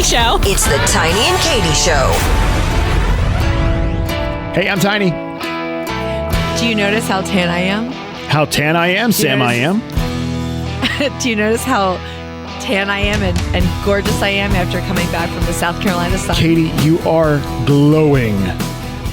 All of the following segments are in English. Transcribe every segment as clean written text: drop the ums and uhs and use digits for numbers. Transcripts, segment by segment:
Show. It's the Tiny and Katy Show. Hey, I'm Tiny. Do you notice how tan I am? How tan I am, Sam I am. Do you notice how tan I am and gorgeous I am after coming back from the South Carolina sun? Katy, you are glowing.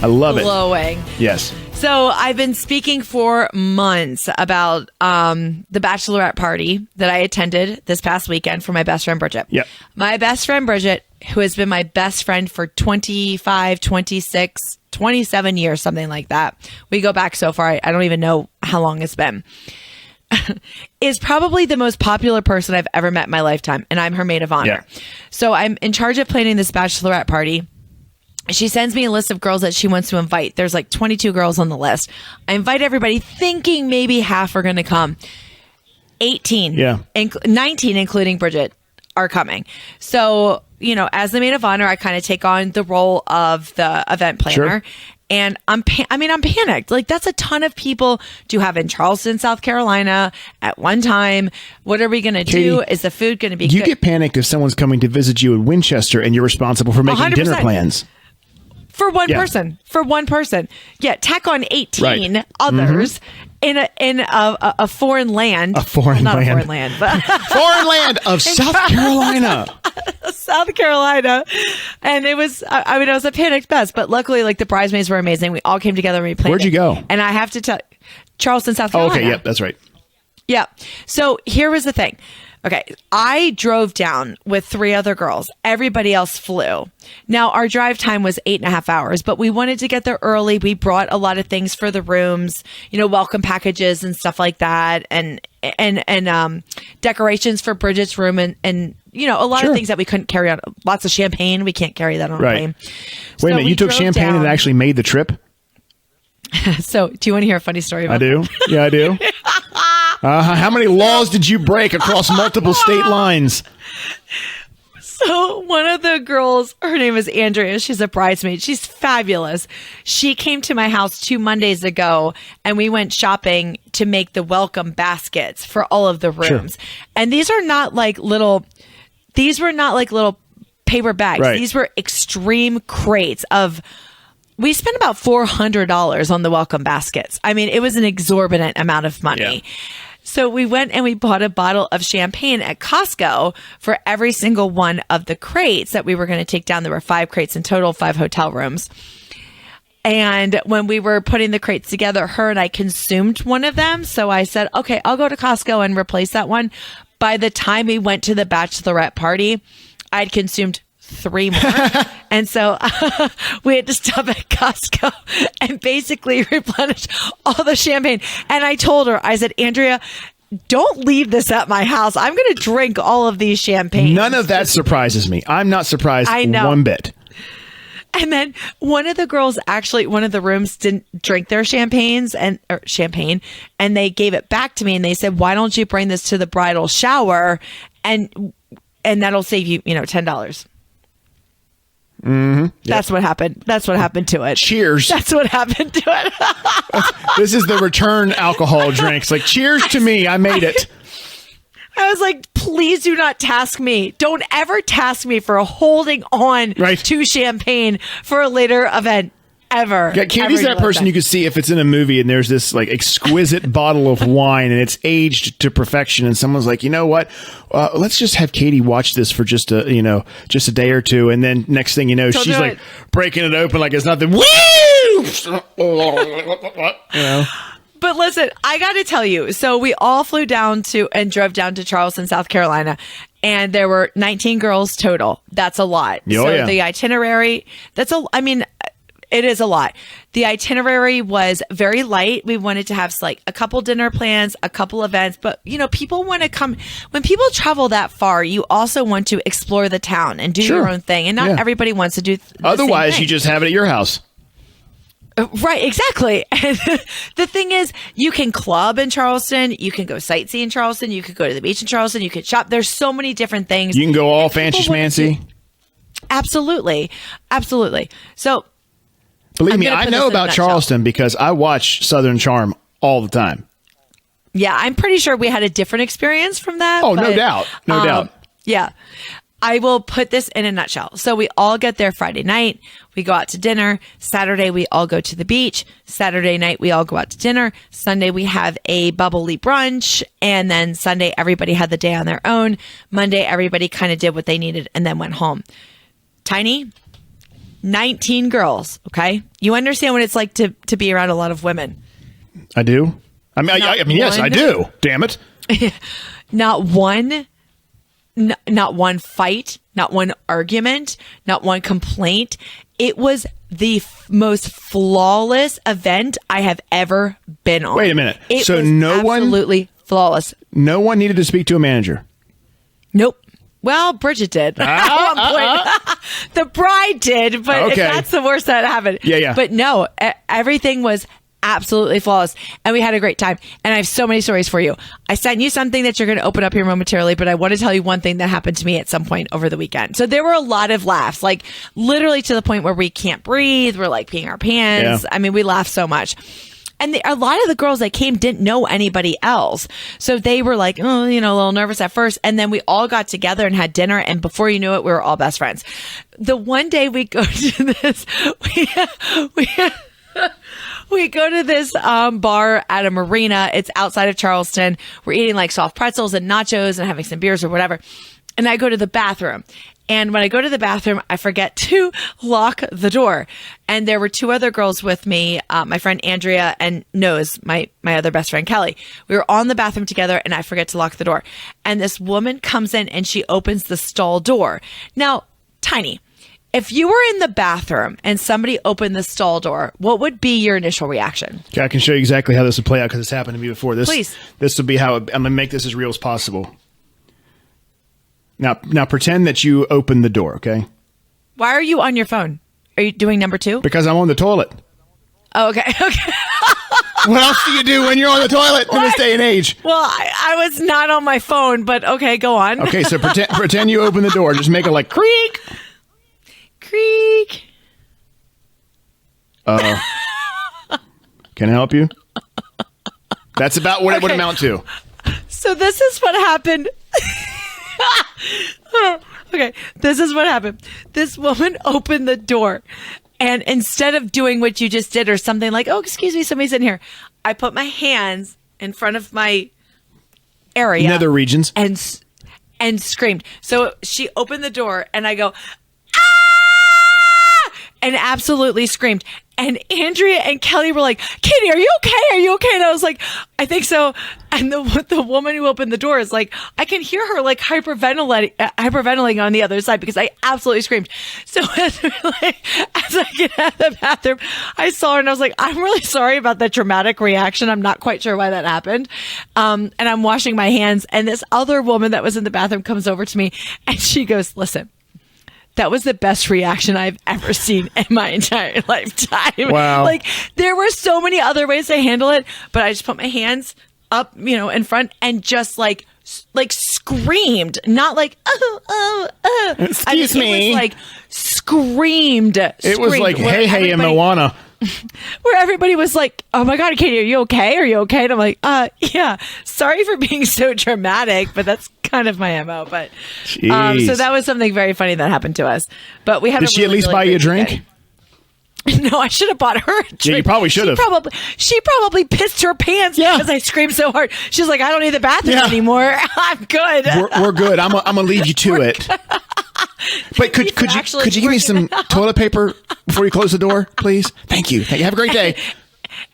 I love it. Glowing. Yes. So I've been speaking for months about the bachelorette party that I attended this past weekend for my best friend, Bridget. Yep. My best friend, Bridget, who has been my best friend for 25, 26, 27 years, something like that. We go back so far. I don't even know how long it's been. Is probably the most popular person I've ever met in my lifetime. And I'm her maid of honor. Yeah. So I'm in charge of planning this bachelorette party. She sends me a list of girls that she wants to invite. There's like 22 girls on the list. I invite everybody thinking maybe half are going to come. 18, 19, including Bridget, are coming. So, you know, as the maid of honor, I kind of take on the role of the event planner. Sure. And I'm panicked. Like, that's a ton of people to have in Charleston, South Carolina at one time. What are we going to do? Is the food going to be good? You get panicked if someone's coming to visit you in Winchester and you're responsible for making 100%. dinner plans. For one person. Yeah, tack on 18 others in a foreign land. Not a foreign land, but foreign land of South Carolina. South Carolina. And it was, I was a panicked mess, but luckily, like, the bridesmaids were amazing. We all came together and we planned. Where'd you go? And I have to tell, Charleston, South Carolina. Okay, yep, that's right. Yeah. So here was the thing. Okay, I drove down with 3 other girls. Everybody else flew. Now, our drive time was 8.5 hours, but we wanted to get there early. We brought a lot of things for the rooms, you know, welcome packages and stuff like that, and decorations for Bridget's room, and you know, a lot of things that we couldn't carry on. Lots of champagne. We can't carry that on a plane. Wait a minute, you took champagne and actually made the trip? So, do you want to hear a funny story about that? I do. Yeah, I do. How many laws did you break across multiple state lines? So one of the girls, her name is Andrea. She's a bridesmaid. She's fabulous. She came to my house 2 Mondays ago, and we went shopping to make the welcome baskets for all of the rooms. Sure. And these were not like little paper bags. Right. These were extreme crates of. We spent about $400 on the welcome baskets. I mean, it was an exorbitant amount of money. Yeah. So we went and we bought a bottle of champagne at Costco for every single one of the crates that we were going to take down. There were 5 crates in total, 5 hotel rooms. And when we were putting the crates together, her and I consumed one of them. So I said, okay, I'll go to Costco and replace that one. By the time we went to the bachelorette party, I'd consumed 3 more. And so we had to stop at Costco and basically replenish all the champagne. And I told her, I said, Andrea, don't leave this at my house. I'm going to drink all of these champagne. None of that surprises me. I'm not surprised one bit. And then one of the girls, actually, one of the rooms didn't drink their champagne, and they gave it back to me, and they said, why don't you bring this to the bridal shower, and that'll save you, $10. Mm-hmm. Yep. That's what happened. That's what happened to it. Cheers. That's what happened to it. This is the return alcohol drinks. Like, cheers to me. I made it. I was like, please do not task me. Don't ever task me for holding on to champagne for a later event. Ever. Yeah, Katy's that person you could see if it's in a movie and there's this like exquisite bottle of wine and it's aged to perfection, and someone's like, you know what? Let's just have Katy watch this for just a day or two, and then next thing you know, she's like breaking it open like it's nothing. Woo! But listen, I got to tell you. So we all flew down and drove down to Charleston, South Carolina. And there were 19 girls total. That's a lot. The itinerary, it is a lot. The itinerary was very light. We wanted to have like a couple dinner plans, a couple events, but people want to come. When people travel that far, you also want to explore the town and do your own thing. And not everybody wants to do Otherwise, you just have it at your house. Right, exactly. And the thing is, you can club in Charleston, you can go sightsee in Charleston, you could go to the beach in Charleston, you could shop. There's so many different things. You can go all fancy schmancy. Absolutely. So, believe me, I know about Charleston because I watch Southern Charm all the time. Yeah, I'm pretty sure we had a different experience from that. Oh, no doubt. No doubt. Yeah. I will put this in a nutshell. So we all get there Friday night. We go out to dinner. Saturday, we all go to the beach. Saturday night, we all go out to dinner. Sunday, we have a bubbly brunch. And then Sunday, everybody had the day on their own. Monday, everybody kind of did what they needed and then went home. Tiny, 19 girls. Okay. You understand what it's like to be around a lot of women. I do. I mean, yes, I do. Damn it. Not one fight, not one argument, not one complaint. It was the most flawless event I have ever been on. Wait a minute. It so was absolutely flawless. No one needed to speak to a manager. Nope. Well, Bridget did. At one point. The bride did, but that's the worst that happened. Yeah. But no, everything was absolutely flawless, and we had a great time. And I have so many stories for you. I sent you something that you're going to open up here momentarily, but I want to tell you one thing that happened to me at some point over the weekend. So there were a lot of laughs, like literally to the point where we can't breathe. We're like peeing our pants. Yeah. I mean, we laughed so much. And a lot of the girls that came didn't know anybody else. So they were like, a little nervous at first. And then we all got together and had dinner. And before you knew it, we were all best friends. The one day we go to this, we go to this bar at a marina. It's outside of Charleston. We're eating like soft pretzels and nachos and having some beers or whatever. And I go to the bathroom. And when I go to the bathroom, I forget to lock the door. And there were two other girls with me, my friend Andrea and Nose, my other best friend Kelly. We were all in the bathroom together, and I forget to lock the door. And this woman comes in and she opens the stall door. Now, Tiny, if you were in the bathroom and somebody opened the stall door, what would be your initial reaction? Okay, I can show you exactly how this would play out because it's happened to me before. Please. This will be how I'm going to make this as real as possible. Now pretend that you open the door, okay? Why are you on your phone? Are you doing number 2? Because I'm on the toilet. Oh, okay. What else do you do when you're on the toilet in this day and age? Well, I was not on my phone, but okay, go on. Okay, so pretend you open the door. Just make it like creak. Creak. Can I help you? That's about what it would amount to. So this is what happened. Okay, this is what happened. This woman opened the door, and instead of doing what you just did or something like, oh, excuse me, somebody's in here, I put my hands in front of my area. Nether regions. And screamed. So she opened the door, and I go, and absolutely screamed. And Andrea and Kelly were like, Katy, are you okay? Are you okay? And I was like, I think so. And the woman who opened the door is like, I can hear her like hyperventilating on the other side because I absolutely screamed. So as I get out of the bathroom, I saw her and I was like, I'm really sorry about that dramatic reaction. I'm not quite sure why that happened. And I'm washing my hands. And this other woman that was in the bathroom comes over to me and she goes, listen, that was the best reaction I've ever seen in my entire lifetime. Wow. Like, there were so many other ways to handle it, but I just put my hands up, in front and just like screamed, not like, Excuse me. It was like screamed. It was like, hey, in Moana. Where everybody was like, oh my God, Katy, are you okay? Are you okay? And I'm like, yeah, sorry for being so dramatic, but that's kind of my MO. But so that was something very funny that happened to us. But we have. Did she at least buy you a drink? No, I should have bought her a drink. Yeah, you probably should have. She probably pissed her pants because I screamed so hard. She's like, I don't need the bathroom anymore. I'm good. We're good. I'm gonna leave you to it. But could you give me some toilet paper before you close the door, please? Thank you. Have a great day.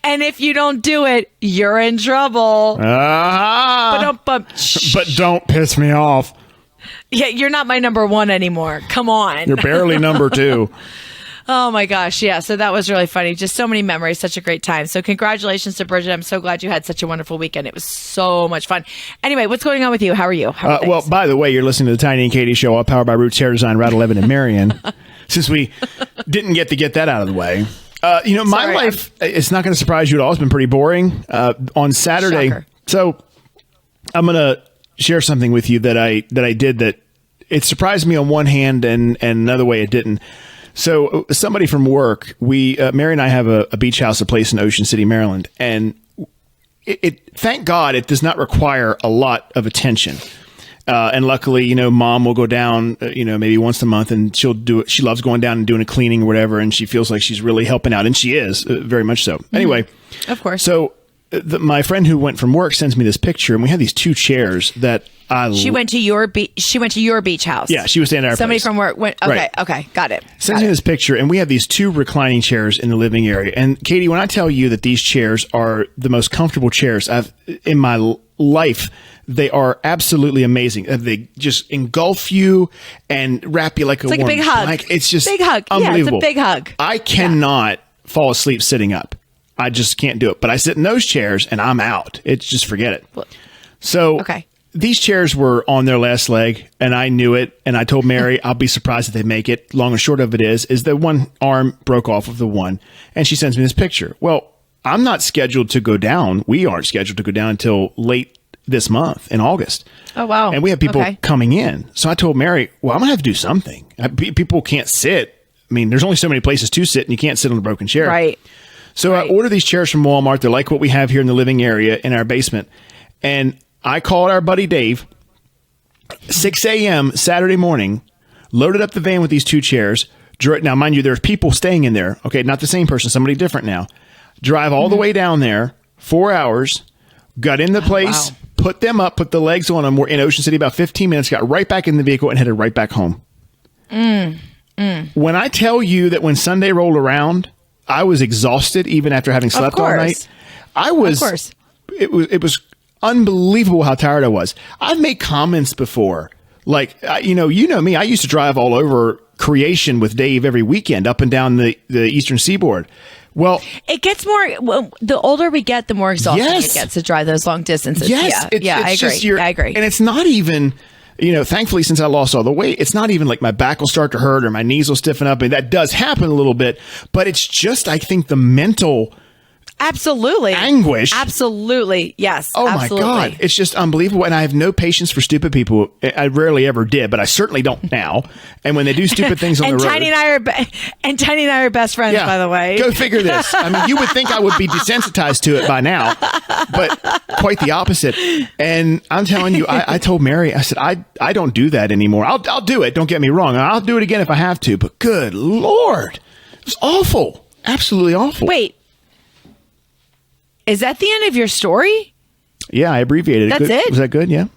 And if you don't do it, you're in trouble. But don't piss me off. Yeah, you're not my number 1 anymore. Come on. You're barely number 2. Oh my gosh. Yeah. So that was really funny. Just so many memories. Such a great time. So congratulations to Bridget. I'm so glad you had such a wonderful weekend. It was so much fun. Anyway, what's going on with you? How are you? Well, by the way, you're listening to the Tiny and Katy Show, all powered by Roots Hair Design, Route 11 in Marion. Since we didn't get to get that out of the way. My life, it's not going to surprise you at all. It's been pretty boring. On Saturday. Shocker. So I'm going to share something with you that I did that it surprised me on one hand and another way it didn't. So somebody from work, Mary and I have a beach house, a place in Ocean City, Maryland. And it thank God, it does not require a lot of attention. And luckily, mom will go down, maybe once a month, and she'll do it. She loves going down and doing a cleaning or whatever, and she feels like she's really helping out, and she is very much so. Anyway, of course. So my friend who went from work sends me this picture, and we had these 2 chairs that She went to your beach house. Yeah, she was staying at our Somebody place. from work went. Okay, Right. okay, got it. Sends me this picture, and we have these 2 reclining chairs in the living area. And Katie, when I tell you that these chairs are the most comfortable chairs I've in my life, they are absolutely amazing. They just engulf you and wrap you like a It's like warm a big hug. blanket. It's just big hug. unbelievable. Yeah, it's a big hug. I cannot fall asleep sitting up. I just can't do it. But I sit in those chairs and I'm out. It's just forget it. So Okay. These chairs were on their last leg, and I knew it. And I told Mary, I'll be surprised if they make it. Long and short of it is that one arm broke off of the one, and she sends me this picture. Well, I'm not scheduled to go down. We aren't scheduled to go down until late this month in August. Oh, wow. And we have people Okay. coming in. So I told Mary, well, I'm going to have to do something. People can't sit. I mean, there's only so many places to sit, and you can't sit on a broken chair. Right. So I ordered these chairs from Walmart. They're like what we have here in the living area in our basement. And I called our buddy Dave, 6 a.m. Saturday morning, loaded up the van with these 2 chairs. Now, mind you, there's people staying in there. Okay, not the same person, somebody different now. Drive all the way down there, 4 hours, got in the place, put them up, put the legs on them. We're in Ocean City about 15 minutes, got right back in the vehicle and headed right back home. When I tell you that when Sunday rolled around, I was exhausted even after having slept all night. I was. Of course. It was unbelievable how tired I was. I've made comments before, like you know me. I used to drive all over creation with Dave every weekend, up and down the Eastern Seaboard. Well, it gets more. The older we get, the more exhausting Yes. it gets to drive those long distances. yes, Yeah, I agree. I agree. And it's not even. Thankfully, since I lost all the weight, it's not even like my back will start to hurt or my knees will stiffen up. And that does happen a little bit, but it's just, I think, the mental Absolutely. anguish. Absolutely. Yes. Oh absolutely. my God. It's just unbelievable. And I have no patience for stupid people. I rarely ever did, but I certainly don't now. And when they do stupid things on the road. Tiny and I are best friends, by the way. Go figure this. I mean, you would think I would be desensitized to it by now, but quite the opposite. And I'm telling you, I told Mary, I said, I don't do that anymore. I'll do it. Don't get me wrong. I'll do it again if I have to, but good Lord, it was awful. Absolutely awful. Wait. Is that the end of your story? Yeah, I abbreviated it. That's Good. it? Was that good? Yeah.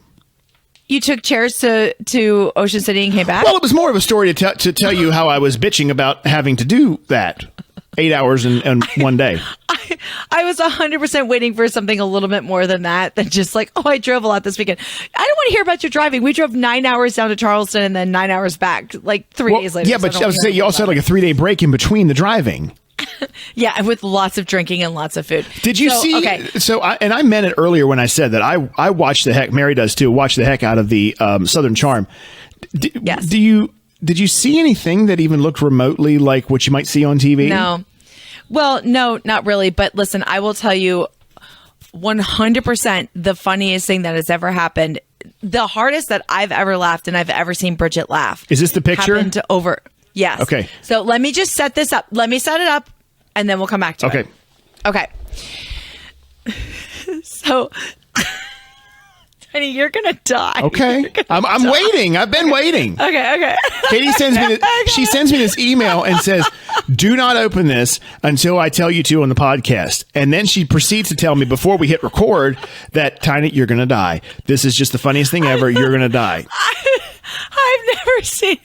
You took chairs to Ocean City and came back? Well, it was more of a story to tell you how I was bitching about having to do that 8 hours in one day. I was 100% waiting for something a little bit more than that, than just like, I drove a lot this weekend. I don't want to hear about your driving. We drove 9 hours down to Charleston and then 9 hours back, like 3 days later. Yeah, but I was saying you also had like a 3-day break in between the driving. Yeah, and with lots of drinking and lots of food. Did you see? Okay. So, I meant it earlier when I said that I watched the heck. Mary does too. Watch the heck out of the Southern Charm. Yes. Did you see anything that even looked remotely like what you might see on TV? No. Well, no, not really. But listen, I will tell you 100% the funniest thing that has ever happened. The hardest that I've ever laughed and I've ever seen Bridget laugh. Is this the picture? Happened over. Yes. Okay. So let me just set this up. Let me set it up and then we'll come back to it. Okay. So, Tiny, you're going to die. Okay. I'm waiting. I've been waiting. Okay. Katie she sends me this email and says, do not open this until I tell you to on the podcast. And then she proceeds to tell me before we hit record that, Tiny, you're going to die. This is just the funniest thing ever. You're going to die. I've never seen.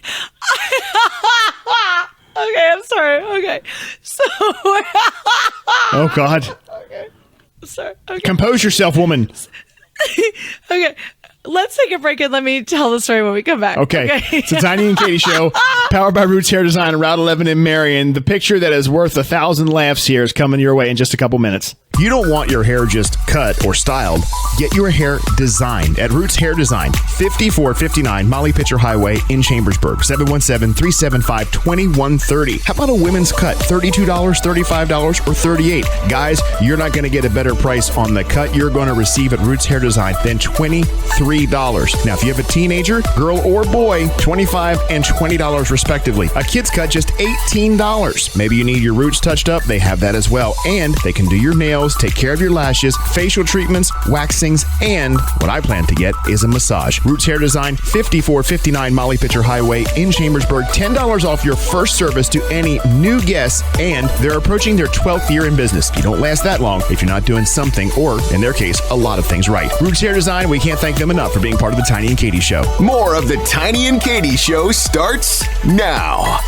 Okay, I'm sorry. Okay. So. Oh, God. Okay. Sorry. Okay. Compose yourself, woman. Okay. Let's take a break and let me tell the story when we come back. Okay. It's the Tiny and Katie Show, powered by Roots Hair Design, Route 11 in Marion. The picture that is worth 1,000 laughs here is coming your way in just a couple minutes. You don't want your hair just cut or styled. Get your hair designed at Roots Hair Design, 5459 Molly Pitcher Highway in Chambersburg, 717-375-2130. How about a women's cut? $32, $35, or $38? Guys, you're not going to get a better price on the cut you're going to receive at Roots Hair Design than $23. Now, if you have a teenager, girl or boy, $25 and $20 respectively. A kid's cut, just $18. Maybe you need your roots touched up. They have that as well. And they can do your nails, nails, take care of your lashes, facial treatments, waxings, and what I plan to get is a massage. Roots Hair Design, 5459 Molly Pitcher Highway in Chambersburg. $10 off your first service to any new guests, and they're approaching their 12th year in business. You don't last that long if you're not doing something, or in their case, a lot of things right. Roots Hair Design, we can't thank them enough for being part of the Tiny and Katy Show. More of the Tiny and Katy Show starts now.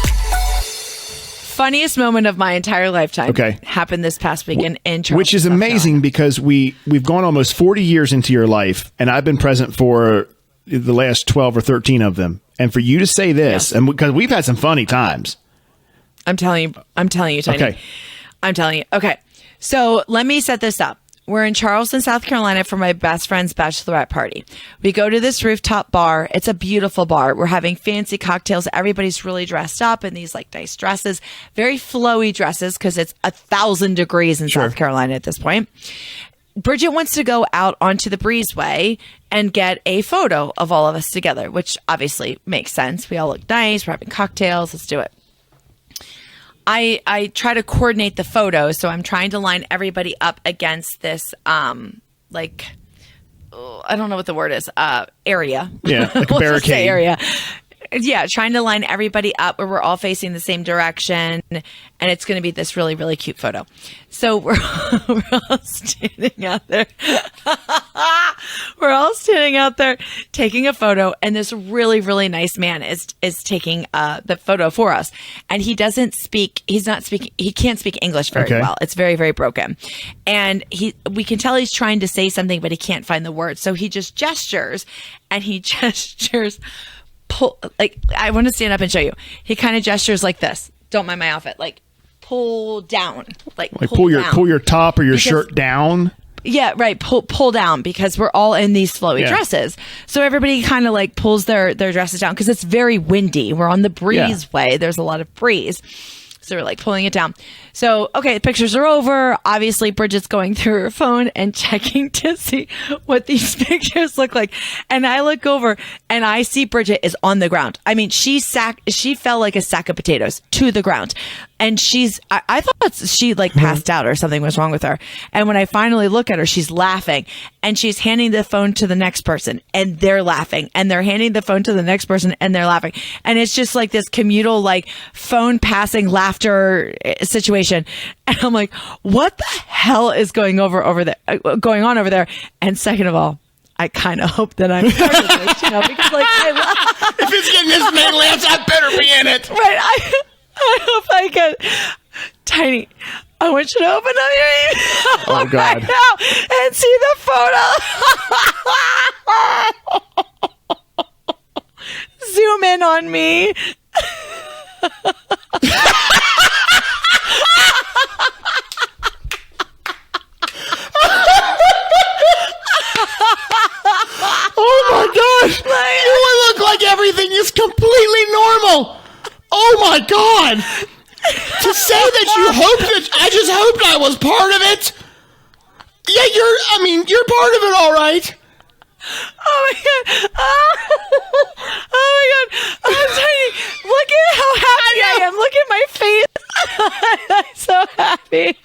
Funniest moment of my entire lifetime. Okay. Happened this past weekend in Charleston, Which is South amazing Carolina. because we've gone almost 40 years into your life, and I've been present for the last 12 or 13 of them. And for you to say this, and because we've had some funny times. I'm telling you, Tiny. Okay. I'm telling you. Okay. So let me set this up. We're in Charleston, South Carolina for my best friend's bachelorette party. We go to this rooftop bar. It's a beautiful bar. We're having fancy cocktails. Everybody's really dressed up in these like nice dresses, very flowy dresses because it's 1,000 degrees in South Carolina at this point. Bridget wants to go out onto the breezeway and get a photo of all of us together, which obviously makes sense. We all look nice. We're having cocktails. Let's do it. I try to coordinate the photo, so I'm trying to line everybody up against this, I don't know what the word is, area. Yeah, like a We'll just barricade. say area. Yeah, trying to line everybody up where we're all facing the same direction, and it's going to be this really, really cute photo. So we're all standing out there. We're all standing out there taking a photo, and this really, really nice man is taking the photo for us. And he can't speak English very well. It's very, very broken. And we can tell he's trying to say something, but he can't find the words. So he just gestures, and he gestures I want to stand up and show you. He kind of gestures like this. Don't mind my outfit. Like pull down. Like pull your top or your shirt down. Yeah, right. Pull down because we're all in these flowy dresses. So everybody kind of like pulls their dresses down because it's very windy. We're on the breezeway. There's a lot of breeze. So we're like pulling it down. So, okay, the pictures are over. Obviously, Bridget's going through her phone and checking to see what these pictures look like. And I look over and I see Bridget is on the ground. I mean, she fell like a sack of potatoes to the ground. And I thought she like passed out or something was wrong with her. And when I finally look at her, she's laughing and she's handing the phone to the next person and they're laughing and they're handing the phone to the next person and they're laughing. And it's just like this communal, like phone passing laughter situation. And I'm like, what the hell is going on over there? And second of all, I kind of hope that I'm part of this, because like I laugh. If it's getting this many laughs, I better be in it. Right. I hope I can. Tiny, I want you to open up your email God. right now and see the photo. Zoom in on me. Oh my gosh! You look like everything is completely normal. Oh my god! To say that I just hoped I was part of it. Yeah, you're part of it, all right. Oh my god! Oh my god! Oh, Tiny, look at how happy I am. Look at my face. I'm so happy.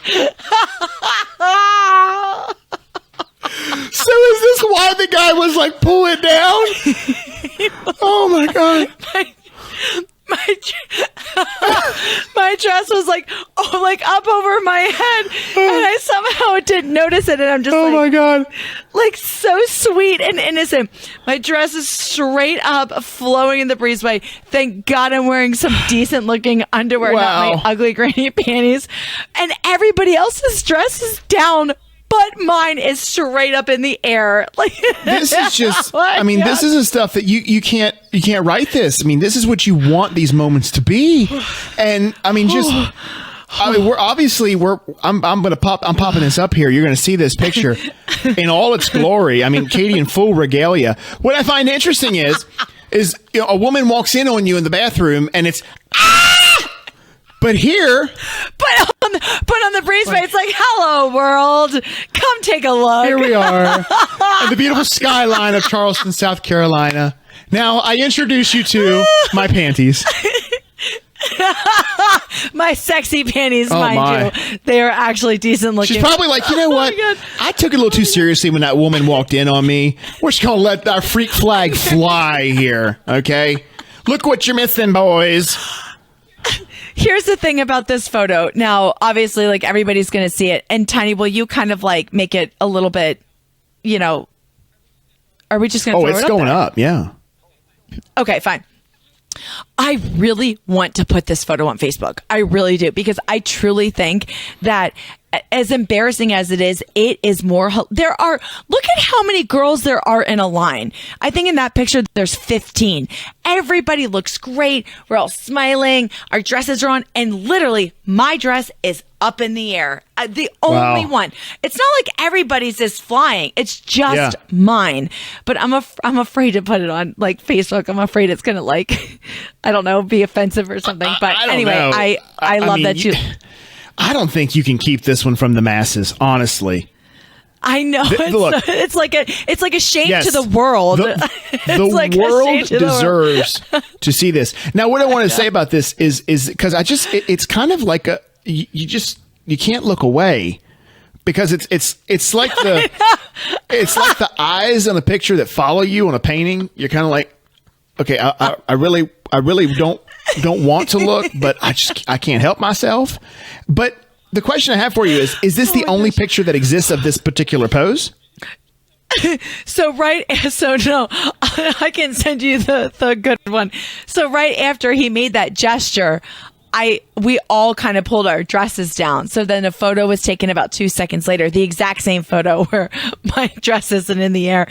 So is this why the guy was like, pull it down? Oh my god. My dress was like up over my head and I somehow didn't notice it and I'm just my god. Like so sweet and innocent. My dress is straight up flowing in the breezeway. Thank God I'm wearing some decent looking underwear, not my ugly granny panties. And everybody else's dress is down, but mine is straight up in the air. Like this is just, this isn't stuff that you can't write this. I mean, this is what you want these moments to be. And I'm popping this up here. You're going to see this picture in all its glory. I mean, Katy in full regalia. What I find interesting is a woman walks in on you in the bathroom and it's, but here, but on the breezeway, it's like, hello, world. Come take a look. Here we are. And the beautiful skyline of Charleston, South Carolina. Now, I introduce you to my panties. my sexy panties, Oh, mind my. you. They are actually decent looking. She's probably like, you know what? God. I took it a little too seriously when that woman walked in on me. We're just going to let our freak flag fly here, okay? Look what you're missing, boys. Here's the thing about this photo. Now, obviously, like everybody's going to see it. And Tiny, will you kind of like make it a little bit, you know, are we just going to throw it up? Oh, it's going up, yeah. Okay, fine. I really want to put this photo on Facebook. I really do, because I truly think that as embarrassing as it is more. Look at how many girls there are in a line. I think in that picture, there's 15. Everybody looks great. We're all smiling. Our dresses are on. And literally, my dress is up in the air. The only one. It's not like everybody's is flying. It's just mine. But I'm afraid to put it on like Facebook. I'm afraid it's going to like, I don't know, be offensive or something. But anyway, I love mean, that you I don't think you can keep this one from the masses, honestly. I know. Look, it's like a shame yes, to the world. The like world deserves to see this. Now, what I want to say about this is because it's kind of like you can't look away, because it's like the eyes on a picture that follow you on a painting. You're kind of like, okay, I really don't want to look, but I can't help myself. But the question I have for you is this the only picture that exists of this particular pose? So no, I can send you the good one. So right after he made that gesture, we all kind of pulled our dresses down. So then a photo was taken about 2 seconds later, the exact same photo where my dress isn't in the air.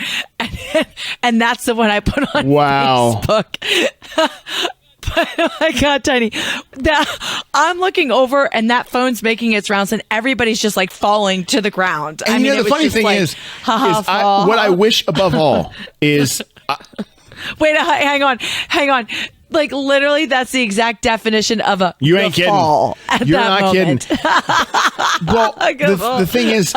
And that's the one I put on Facebook. But, oh my God, Tiny, I'm looking over and that phone's making its rounds and everybody's just like falling to the ground. And the funny thing is what I wish above all is... Wait, hang on. Like literally, that's the exact definition of a you ain't kidding. You're not moment. kidding. Well, the thing is,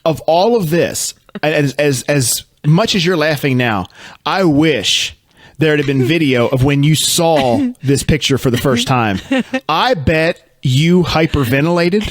of all of this, as much as you're laughing now, I wish there had been video of when you saw this picture for the first time. I bet you hyperventilated.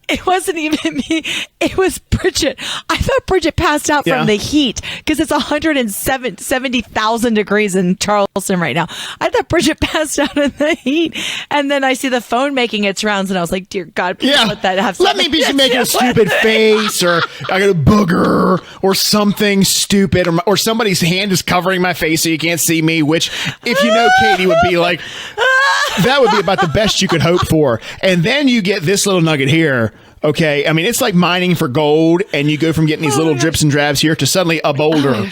It wasn't even me. It was Bridget. I thought Bridget passed out from the heat because it's 170,000 degrees in Charleston right now. I thought Bridget passed out in the heat. And then I see the phone making its rounds and I was like, dear God, please let that have something. Let me be making a stupid face, or I got a booger or something stupid, or somebody's hand is covering my face so you can't see me, which if you know Katy would be like, that would be about the best you could hope for. And then you get this little nugget here. Okay, I mean, it's like mining for gold, and you go from getting these little drips and drabs here to suddenly a boulder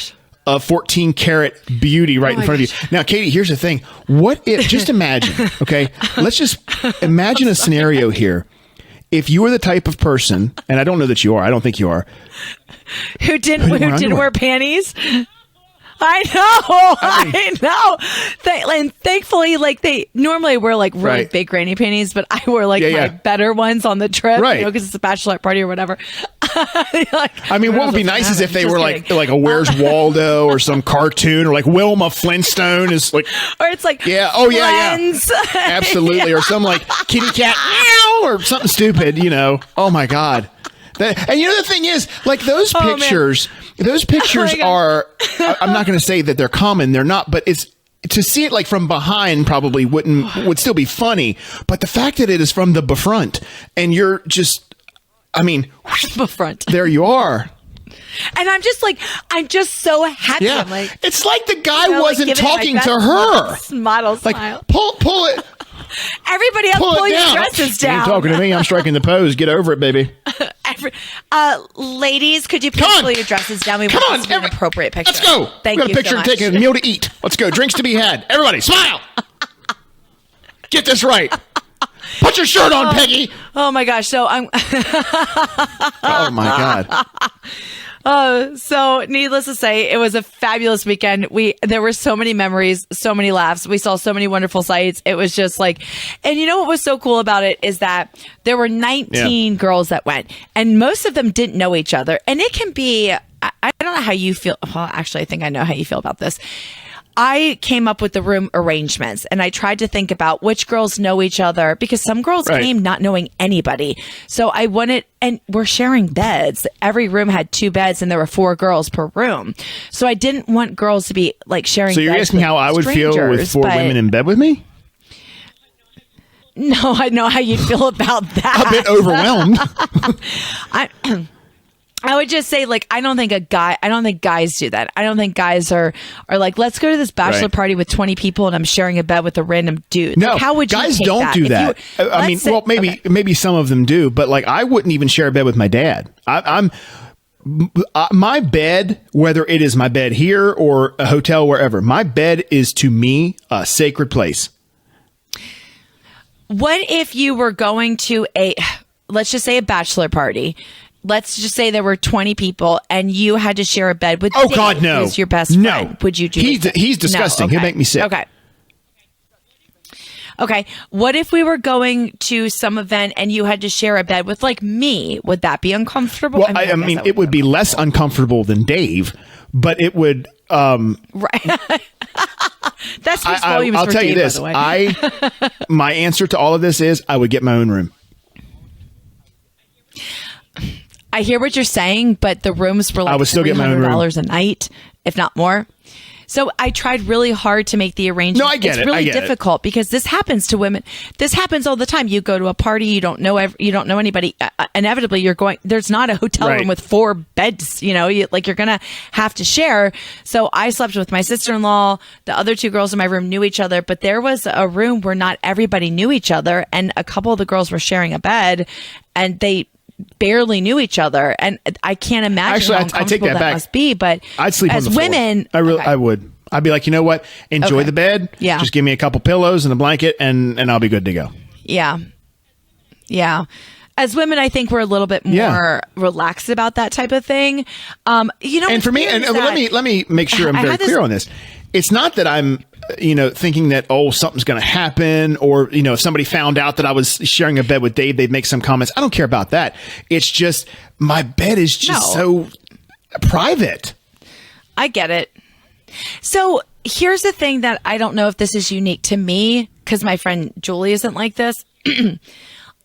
of 14 karat beauty right in front of you. Now, Katy, here's the thing. What if, just imagine, okay, let's just imagine a scenario here. If you were the type of person, and I don't know that you are, I don't think you are, who didn't wear panties. I know. And thankfully, like they normally wear like really big granny panties, but I wear like my better ones on the trip, because it's a bachelorette party or whatever. I mean, what would be nice is if they were like a Where's Waldo or some cartoon, or like Wilma Flintstone is like, or it's like Friends. Absolutely, or some like kitty cat meow or something stupid, Oh my God. And the thing is, like those pictures, are, I'm not going to say that they're common. They're not, but it's to see it like from behind probably would still be funny. But the fact that it is from the befront and you're just, I mean, befront, there you are. And I'm just so happy. Yeah. I'm like, it's like the guy wasn't talking to her. Model like, smile. Pull it. Everybody else pull your dresses down. You ain't talking to me. I'm striking the pose. Get over it, baby. Ladies, could you please pull your dresses down? We want this to be an appropriate picture. Let's go. Thank you so much. We got a picture to take, a meal to eat. Let's go. Drinks to be had. Everybody, smile. Get this right. Put your shirt on, Peggy. Oh my gosh. So I'm. Oh my God. So needless to say, it was a fabulous weekend. There were so many memories, so many laughs. We saw so many wonderful sights. It was just like, and you know what was so cool about it is that there were 19 girls that went, and most of them didn't know each other. And it can be, I don't know how you feel. Well, actually, I think I know how you feel about this. I came up with the room arrangements, and I tried to think about which girls know each other, because some girls came not knowing anybody. So I wanted, and we're sharing beds. Every room had 2 beds, and there were 4 girls per room. So I didn't want girls to be like sharing. So you're asking how I would feel with 4 women in bed with me? No, I know how you'd feel about that. A bit overwhelmed. I would just say, like, I don't think guys do that. I don't think guys are like, let's go to this bachelor party with 20 people and I'm sharing a bed with a random dude. No, like, how would guys you don't that? do that. I mean, well, maybe some of them do, but like, I wouldn't even share a bed with my dad. My bed, whether it is my bed here or a hotel, wherever, my bed is to me a sacred place. What if you were going to let's just say a bachelor party? Let's just say there were 20 people and you had to share a bed with Dave, God, no. who's your best friend. Would you do that? He's disgusting. No, okay. He'll make me sick. Okay. What if we were going to some event and you had to share a bed with like me? Would that be uncomfortable? Well, I mean it would be less uncomfortable than Dave, but it would. Right. That's volumes I'll for tell Dave, you this. by the way. My answer to all of this is I would get my own room. I hear what you're saying, but the rooms were like I would still get my own room. $300 a night, if not more. So I tried really hard to make the arrangement. No, I get it. It's really difficult because this happens to women. This happens all the time. You go to a party, you don't know anybody. Inevitably, you're going. There's not a hotel room with 4 beds. You know, you're gonna have to share. So I slept with my sister-in-law. The other 2 girls in my room knew each other, but there was a room where not everybody knew each other, and a couple of the girls were sharing a bed, and they barely knew each other, and I can't imagine how uncomfortable I take that back. must be. But I'd sleep as on the floor. women, I would. I'd be like, you know what? Enjoy the bed. Yeah. Just give me a couple pillows and a blanket, and I'll be good to go. Yeah. As women, I think we're a little bit more relaxed about that type of thing. And for me, let me make sure I'm very clear on this. It's not that I'm, thinking that, something's going to happen, or, if somebody found out that I was sharing a bed with Dave, they'd make some comments. I don't care about that. It's just my bed is just so private. I get it. So here's the thing that I don't know if this is unique to me, because my friend Julie isn't like this.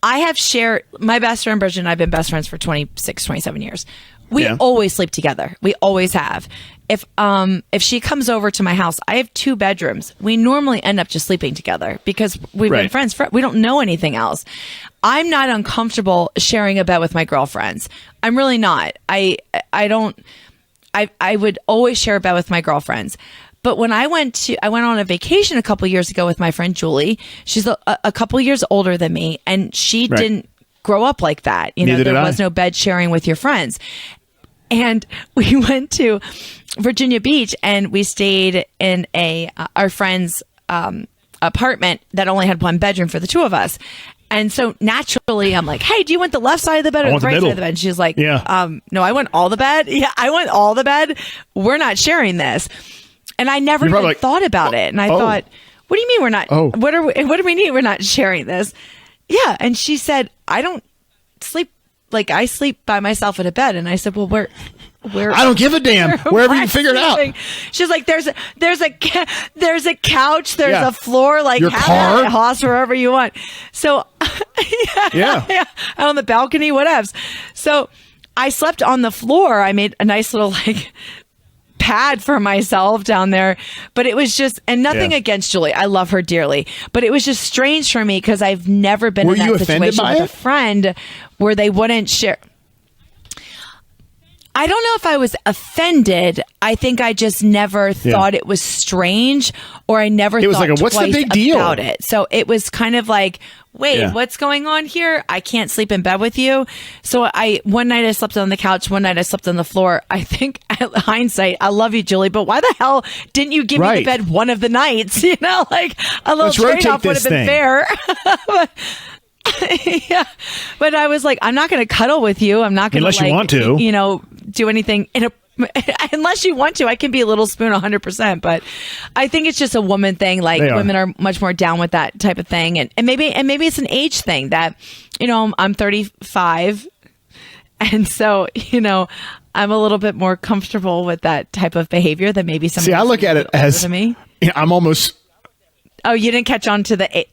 I have shared, my best friend Bridget and I have been best friends for 26, 27 years. We always sleep together. We always have. If she comes over to my house, I have 2 bedrooms. We normally end up just sleeping together because we've been friends. We don't know anything else. I'm not uncomfortable sharing a bed with my girlfriends. I'm really not. I would always share a bed with my girlfriends. But when I went on a vacation a couple years ago with my friend Julie. She's a couple years older than me, and she didn't grow up like that. There was no bed sharing with your friends. And we went to Virginia Beach and we stayed in our friend's apartment that only had 1 bedroom for the 2 of us. And so naturally I'm like, hey, do you want the left side of the bed or the right side of the bed? And she's like, no, I want all the bed. Yeah, I want all the bed. We're not sharing this. And I never even thought about it. And I thought, what do you mean we're not? What do we need? We're not sharing this. Yeah. And she said, I don't sleep. Like, I sleep by myself in a bed. And I said, well, where I don't give a damn. Wherever you figure it out. She's like, there's a couch, there's a floor, like your car, a house, wherever you want. So yeah. On the balcony, whatevs. So I slept on the floor. I made a nice little pad for myself down there, but it was just, and nothing against Julie, I love her dearly, but it was just strange for me because I've never been in that situation with a friend where they wouldn't share. I don't know if I was offended. I think I just never thought it was strange, or I never thought like what's the big deal about it. So it was kind of like, wait, what's going on here? I can't sleep in bed with you. So one night I slept on the couch, one night I slept on the floor. I think, hindsight, I love you, Julie, but why the hell didn't you give me the bed one of the nights? Like a little trade-off would have been fair. But I was like, I'm not going to cuddle with you. I'm not going to, unless you want to, do anything unless you want to. I can be a little spoon 100%, but I think it's just a woman thing. Like, women are much more down with that type of thing, and maybe it's an age thing that, I'm 35, and so I'm a little bit more comfortable with that type of behavior than maybe somebody. See, I look at it as I'm almost. Oh, you didn't catch on to the.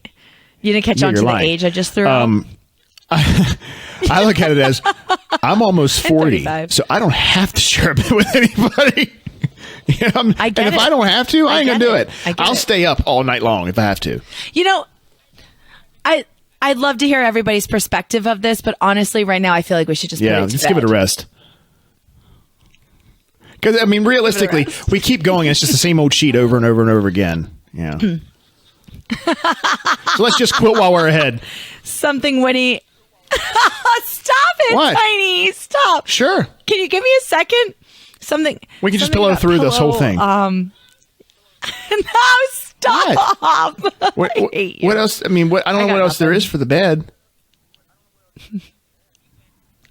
You didn't catch on to the age I just threw out? I look at it as I'm almost 40, so I don't have to share a bed with anybody. You know, I get and if it. I don't have to, I ain't gonna do it. I'll it. stay up all night long if I have to. You know, I'd love to hear everybody's perspective of this, but honestly, right now I feel like we should just put it to just bed. give it a rest. Because I mean, realistically, we keep going. And it's just the same old sheet over and over and over again. Yeah. So let's just quit while we're ahead. Something witty. Stop it, What? Tiny. Stop. Sure. Can you give me a second? Something. We can just something pillow about through this whole thing. No, stop. What hate you. what else? I mean, I don't know what else there is for the bed.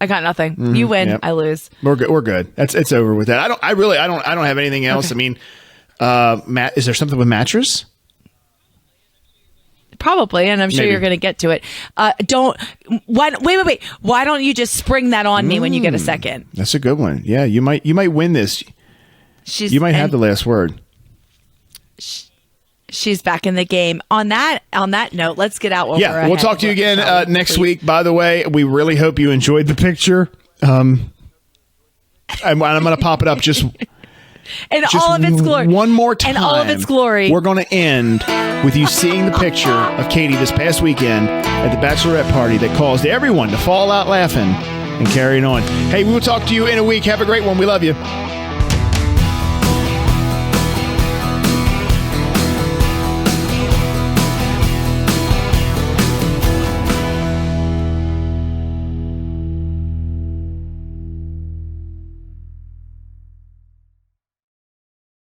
I got nothing. You win. Yep. I lose. We're good. We're good. It's over with that. I don't have anything else. Okay. I mean, Matt, is there something with mattress? Probably, and I'm sure you're going to get to it. Wait. Why don't you just spring that on me when you get a second? That's a good one. Yeah, you might win this. You might have the last word. She's back in the game. On that note, let's get out. We'll talk to you again next week. By the way, we really hope you enjoyed the picture. I'm going to pop it up just all of its glory. One more time. And all of its glory. We're going to end with you seeing the picture of Katy this past weekend at the bachelorette party that caused everyone to fall out laughing and carrying on. Hey, we will talk to you in a week. Have a great one. We love you.